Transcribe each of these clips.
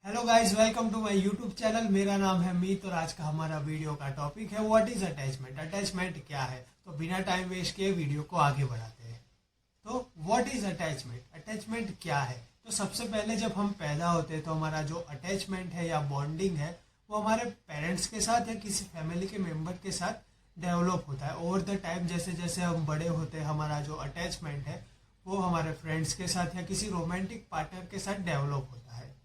Hello guys, welcome to my YouTube channel. मेरा नाम है मीत और आज का हमारा वीडियो का टॉपिक है व्हाट इज अटैचमेंट। अटैचमेंट क्या है? तो बिना टाइम वेस्ट किए वीडियो को आगे बढ़ाते हैं। तो व्हाट इज अटैचमेंट, अटैचमेंट क्या है? तो सबसे पहले जब हम पैदा होते हैं तो हमारा जो अटैचमेंट है या बॉन्डिंग है वो हमारे पेरेंट्स के साथ या किसी फैमिली के मेंबर के साथ डेवलप होता है। ओवर द टाइम जैसे जैसे हम बड़े होते हैं हमारा जो अटैचमेंट है वो हमारे फ्रेंड्स के साथ या किसी रोमांटिक पार्टनर के साथ डेवलप होता है।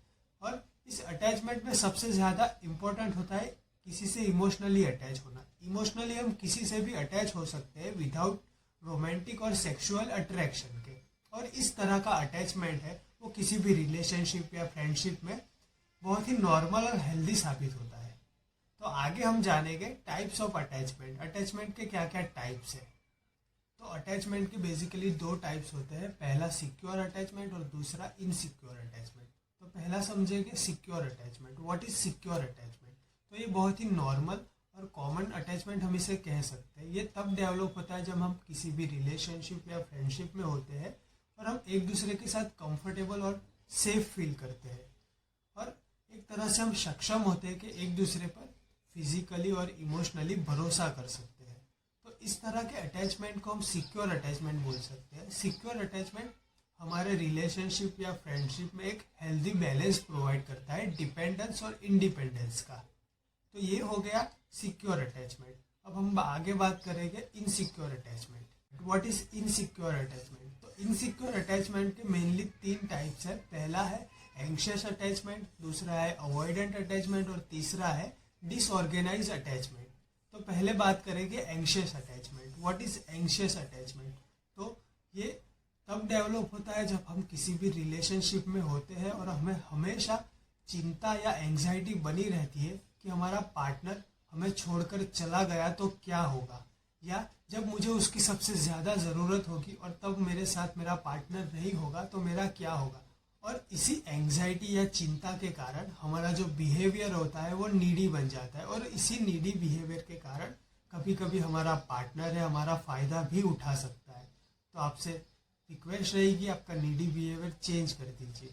और इस अटैचमेंट में सबसे ज्यादा इंपॉर्टेंट होता है किसी से इमोशनली अटैच होना। इमोशनली हम किसी से भी अटैच हो सकते हैं विदाउट रोमांटिक और सेक्सुअल अट्रैक्शन के। और इस तरह का अटैचमेंट है वो किसी भी रिलेशनशिप या फ्रेंडशिप में बहुत ही नॉर्मल और हेल्दी साबित होता है। तो आगे हम जानेंगे टाइप्स ऑफ अटैचमेंट। अटैचमेंट के क्या क्या टाइप्स है। तो अटैचमेंट के बेसिकली दो टाइप्स होते हैं, पहला सिक्योर अटैचमेंट और दूसरा इनसिक्योर अटैचमेंट। तो पहला समझेंगे secure attachment. What is secure attachment? तो ये बहुत ही नॉर्मल और कॉमन अटैचमेंट हम इसे कह सकते हैं। ये तब डेवलप होता है जब हम किसी भी रिलेशनशिप या फ्रेंडशिप में होते हैं और हम एक दूसरे के साथ कंफर्टेबल और सेफ फील करते हैं और एक तरह से हम सक्षम होते हैं कि एक दूसरे पर फिजिकली और इमोशनली भरोसा कर सकते हैं। तो इस तरह के अटैचमेंट को हम सिक्योर अटैचमेंट बोल सकते हैं। सिक्योर अटैचमेंट हमारे रिलेशनशिप या फ्रेंडशिप में एक हेल्दी बैलेंस प्रोवाइड करता है, डिपेंडेंस और इंडिपेंडेंस का। तो ये हो गया सिक्योर अटैचमेंट। अब हम आगे बात करेंगे insecure attachment. What is insecure attachment? तो इनसिक्योर अटैचमेंट के मेनली तीन टाइप्स है। पहला है एंग्शियस अटैचमेंट, दूसरा है अवॉइडेंट अटैचमेंट और तीसरा है डिसऑर्गेनाइज अटैचमेंट। तो पहले बात करेंगे anxious attachment. What is anxious attachment? तो ये तब डेवलप होता है जब हम किसी भी रिलेशनशिप में होते हैं और हमें हमेशा चिंता या एंजाइटी बनी रहती है कि हमारा पार्टनर हमें छोड़कर चला गया तो क्या होगा, या जब मुझे उसकी सबसे ज्यादा जरूरत होगी और तब मेरे साथ मेरा पार्टनर नहीं होगा तो मेरा क्या होगा। और इसी एंजाइटी या चिंता के कारण हमारा जो बिहेवियर होता है वो नीडी बन जाता है और इसी नीडी बिहेवियर के कारण कभी कभी हमारा पार्टनर है हमारा फायदा भी उठा सकता है। तो आपसे रिक्वेस्ट रहेगी आपका नीडी बिहेवियर चेंज कर दीजिए।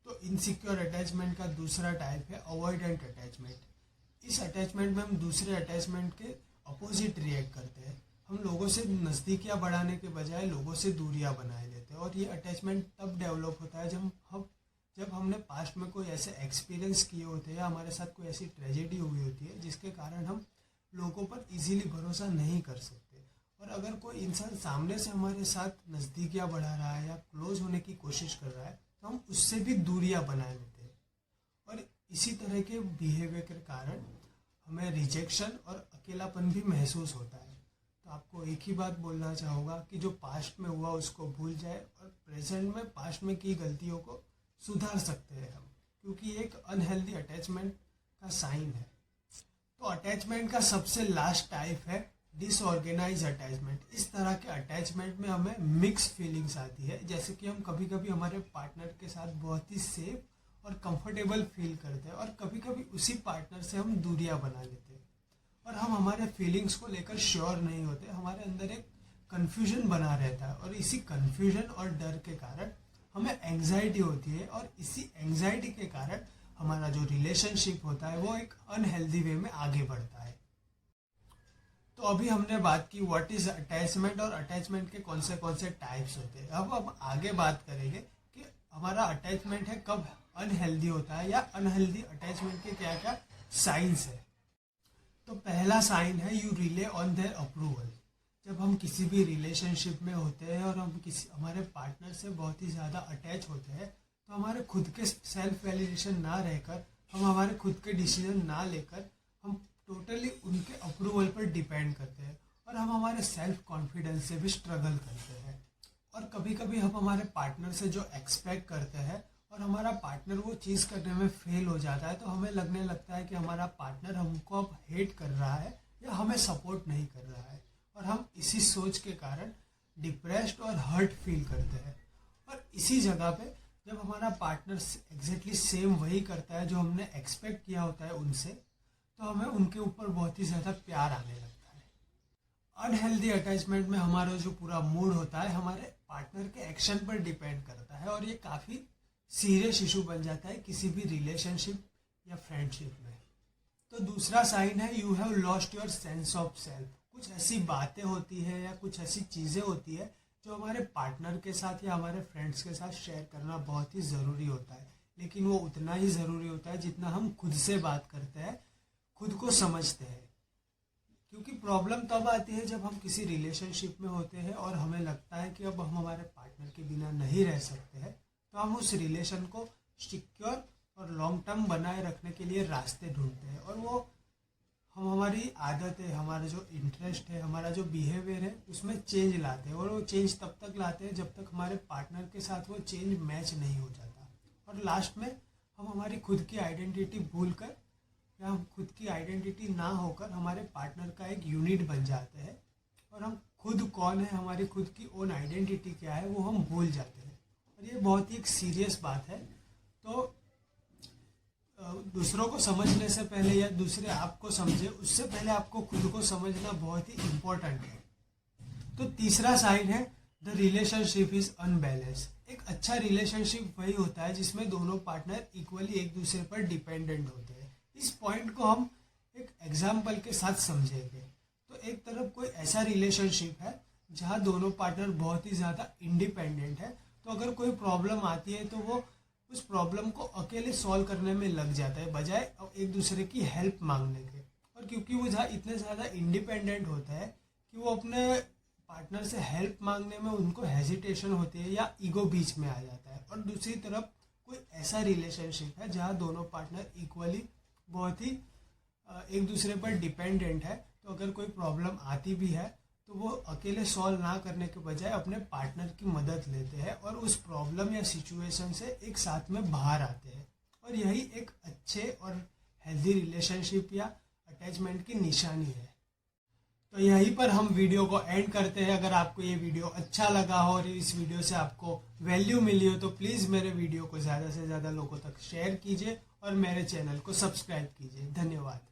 तो इनसिक्योर अटैचमेंट का दूसरा टाइप है अवॉइडेंट अटैचमेंट। इस अटैचमेंट में हम दूसरे अटैचमेंट के अपोजिट रिएक्ट करते हैं। हम लोगों से नजदीकियां बढ़ाने के बजाय लोगों से दूरियां बनाए लेते हैं। और ये अटैचमेंट तब डेवलप होता है जब हमने पास्ट में कोई ऐसे एक्सपीरियंस किए होते हैं या हमारे साथ कोई ऐसी ट्रेजेडी हुई होती है जिसके कारण हम लोगों पर इजीली भरोसा नहीं कर सकते। और अगर कोई इंसान सामने से हमारे साथ नजदीकियां बढ़ा रहा है या क्लोज होने की कोशिश कर रहा है तो हम उससे भी दूरियां बना लेते हैं। और इसी तरह के बिहेवियर के कारण हमें रिजेक्शन और अकेलापन भी महसूस होता है। तो आपको एक ही बात बोलना चाहूँगा कि जो पास्ट में हुआ उसको भूल जाए और प्रेजेंट में पास्ट में की गलतियों को सुधार सकते हैं हम, क्योंकि एक अनहेल्दी अटैचमेंट का साइन है। तो अटैचमेंट का सबसे लास्ट टाइप है डिसऑर्गेनाइज अटैचमेंट। इस तरह के अटैचमेंट में हमें मिक्स फीलिंग्स आती है, जैसे कि हम कभी कभी हमारे पार्टनर के साथ बहुत ही सेफ और कंफर्टेबल फील करते हैं और कभी कभी उसी पार्टनर से हम दूरियां बना लेते हैं और हम हमारे फीलिंग्स को लेकर श्योर नहीं होते। हमारे अंदर एक कंफ्यूजन बना रहता है और इसी कंफ्यूजन और डर के कारण हमें एंग्जाइटी होती है और इसी एंग्जाइटी के कारण हमारा जो रिलेशनशिप होता है वो एक अनहेल्दी वे में आगे बढ़ता है। तो अभी हमने बात की व्हाट इज अटैचमेंट और अटैचमेंट के कौन से टाइप्स होते हैं। अब हम आगे बात करेंगे कि हमारा अटैचमेंट है कब अनहेल्दी होता है या अनहेल्दी अटैचमेंट के क्या क्या साइंस है। तो पहला साइन है you relay on their approval. जब हम किसी भी रिलेशनशिप में होते हैं और हम हमारे पार्टनर से बहुत ही ज़्यादा अटैच होते हैं तो हमारे खुद के सेल्फ वैलिडेशन ना रहकर हम हमारे खुद के डिसीजन ना लेकर हम टोटली उनके अप्रूवल पर डिपेंड करते हैं और हम हमारे सेल्फ कॉन्फिडेंस से भी स्ट्रगल करते हैं। और कभी कभी हम हमारे पार्टनर से जो एक्सपेक्ट करते हैं और हमारा पार्टनर वो चीज़ करने में फेल हो जाता है तो हमें लगने लगता है कि हमारा पार्टनर हमको अब हेट कर रहा है या हमें सपोर्ट नहीं कर रहा है और हम इसी सोच के कारण डिप्रेस्ड और हर्ट फील करते हैं। और इसी जगह पे जब हमारा पार्टनर एग्जैक्टली सेम वही करता है जो हमने एक्सपेक्ट किया होता है उनसे, तो हमें उनके ऊपर बहुत ही ज़्यादा प्यार आने लगता है। अनहेल्दी अटैचमेंट में हमारा जो पूरा मूड होता है हमारे पार्टनर के एक्शन पर डिपेंड करता है और ये काफ़ी सीरियस इशू बन जाता है किसी भी रिलेशनशिप या फ्रेंडशिप में। तो दूसरा साइन है you have lost your sense of self. कुछ ऐसी बातें होती है या कुछ ऐसी चीज़ें होती है जो हमारे पार्टनर के साथ या हमारे फ्रेंड्स के साथ शेयर करना बहुत ही ज़रूरी होता है, लेकिन वो उतना ही ज़रूरी होता है जितना हम खुद से बात करते हैं, खुद को समझते हैं। क्योंकि प्रॉब्लम तब आती है जब हम किसी रिलेशनशिप में होते हैं और हमें लगता है कि अब हम हमारे पार्टनर के बिना नहीं रह सकते हैं, तो हम उस रिलेशन को सिक्योर और लॉन्ग टर्म बनाए रखने के लिए रास्ते ढूंढते हैं, और वो हम हमारी आदतें, हमारा जो इंटरेस्ट है, हमारा जो बिहेवियर है उसमें चेंज लाते हैं। और वो चेंज तब तक लाते हैं जब तक हमारे पार्टनर के साथ वो चेंज मैच नहीं हो जाता, और लास्ट में हम हमारी खुद की आइडेंटिटी भूल कर या हम खुद की आइडेंटिटी ना होकर हमारे पार्टनर का एक यूनिट बन जाते हैं, और हम खुद कौन है, हमारी खुद की ओन आइडेंटिटी क्या है, वो हम भूल जाते हैं। और ये बहुत ही एक सीरियस बात है। तो दूसरों को समझने से पहले या दूसरे आपको समझे उससे पहले आपको खुद को समझना बहुत ही इम्पोर्टेंट है। तो तीसरा साइन है द रिलेशनशिप इज अनबैलेंस। एक अच्छा रिलेशनशिप वही होता है जिसमें दोनों पार्टनर इक्वली एक दूसरे पर डिपेंडेंट होते हैं। इस पॉइंट को हम एक एग्जाम्पल के साथ समझेंगे। तो एक तरफ कोई ऐसा रिलेशनशिप है जहाँ दोनों पार्टनर बहुत ही ज़्यादा इंडिपेंडेंट है, तो अगर कोई प्रॉब्लम आती है तो वो उस प्रॉब्लम को अकेले सॉल्व करने में लग जाता है बजाय एक दूसरे की हेल्प मांगने के। और क्योंकि वो जहाँ इतने ज़्यादा इंडिपेंडेंट होता है कि वो अपने पार्टनर से हेल्प मांगने में उनको हेजिटेशन होती है या ईगो बीच में आ जाता है। और दूसरी तरफ कोई ऐसा रिलेशनशिप है जहाँ दोनों पार्टनर इक्वली बहुत ही एक दूसरे पर डिपेंडेंट है, तो अगर कोई प्रॉब्लम आती भी है तो वो अकेले सॉल्व ना करने के बजाय अपने पार्टनर की मदद लेते हैं और उस प्रॉब्लम या सिचुएशन से एक साथ में बाहर आते हैं। और यही एक अच्छे और हेल्दी रिलेशनशिप या अटैचमेंट की निशानी है। तो यहीं पर हम वीडियो को एंड करते हैं। अगर आपको ये वीडियो अच्छा लगा हो और इस वीडियो से आपको वैल्यू मिली हो तो प्लीज़ मेरे वीडियो को ज़्यादा से ज़्यादा लोगों तक शेयर कीजिए और मेरे चैनल को सब्सक्राइब कीजिए। धन्यवाद।